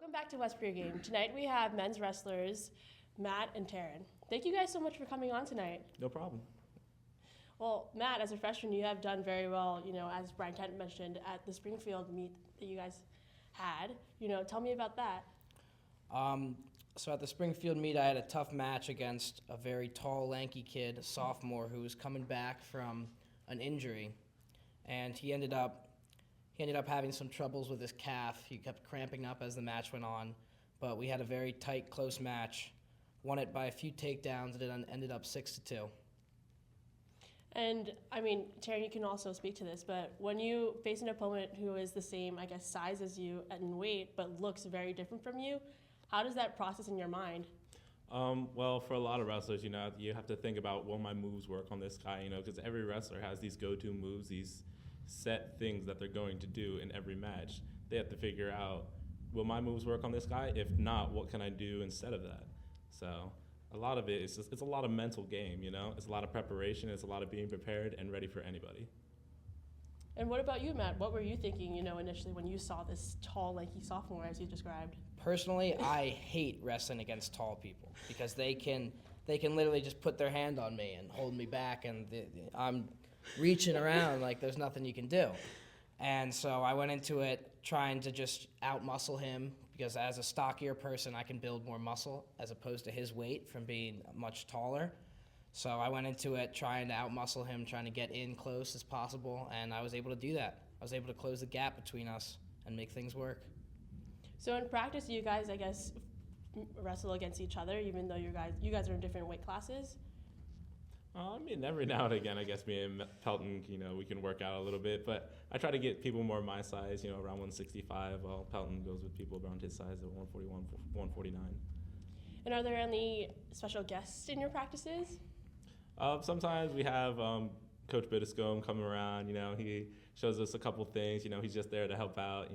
Welcome back to West Pregame. Tonight we have men's wrestlers Matt and Taran. Thank you guys so much for coming on tonight. No problem. Well, Matt, as a freshman, you have done very well, as Brian Kent mentioned, at the Springfield meet that you guys had. Tell me about that. So at the Springfield meet, I had a tough match against a very tall, lanky kid, a sophomore, who was coming back from an injury, and he ended up having some troubles with his calf. He kept cramping up as the match went on, but we had a very tight, close match. Won it by a few takedowns, and it ended up 6-2. And, Taran, you can also speak to this, but when you face an opponent who is the same, size as you and weight, but looks very different from you, how does that process in your mind? Well, for a lot of wrestlers, you have to think about, will my moves work on this guy, because every wrestler has these go-to moves, these set things that they're going to do in every match. They have to figure out, will my moves work on this guy? If not, what can I do instead of that? So a lot of it is it's a lot of mental game, It's a lot of preparation, it's a lot of being prepared and ready for anybody. And what about you, Matt? What were you thinking, initially when you saw this tall, lanky sophomore, as you described? Personally, I hate wrestling against tall people because they can literally just put their hand on me and hold me back, and I'm reaching around like there's nothing you can do. And so I went into it trying to just out-muscle him, because as a stockier person, I can build more muscle as opposed to his weight from being much taller. So I went into it trying to out-muscle him, trying to get in close as possible, and I was able to do that. I was able to close the gap between us and make things work. So in practice, you guys, wrestle against each other, even though you guys are in different weight classes? Every now and again, me and Pelton, we can work out a little bit, but I try to get people more my size, around 165, while Pelton goes with people around his size at 141, 149. And are there any special guests in your practices? Sometimes we have Coach Biddiscombe come around, he shows us a couple things, he's just there to help out,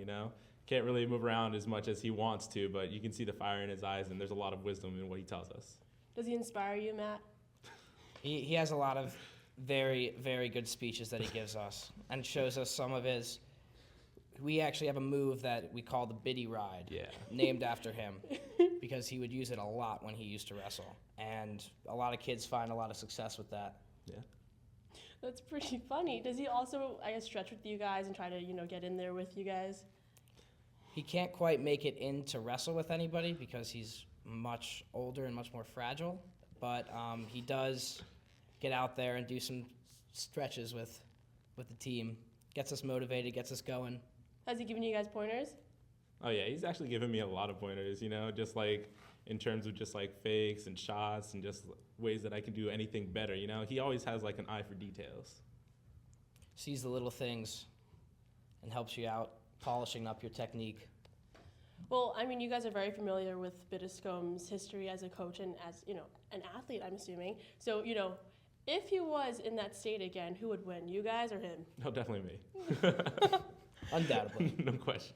Can't really move around as much as he wants to, but you can see the fire in his eyes, and there's a lot of wisdom in what he tells us. Does he inspire you, Matt? He has a lot of very, very good speeches that he gives us and shows us some of his. We actually have a move that we call the Biddy Ride, named after him, because he would use it a lot when he used to wrestle. And a lot of kids find a lot of success with that. Yeah. That's pretty funny. Does he also, stretch with you guys and try to, get in there with you guys? He can't quite make it in to wrestle with anybody because he's much older and much more fragile. But he does get out there and do some stretches with the team. Gets us motivated, gets us going. Has he given you guys pointers? Oh, yeah, he's actually given me a lot of pointers, just like in terms of just like fakes and shots and just ways that I can do anything better, He always has like an eye for details. Sees the little things and helps you out, polishing up your technique. Well, you guys are very familiar with Biddiscombe's history as a coach and as, an athlete, I'm assuming. So, if he was in that state again, who would win, you guys or him? Oh, definitely me. Undoubtedly. No question.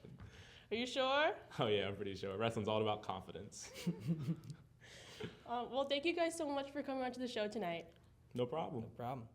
Are you sure? Oh, yeah, I'm pretty sure. Wrestling's all about confidence. Well, thank you guys so much for coming on to the show tonight. No problem. No problem.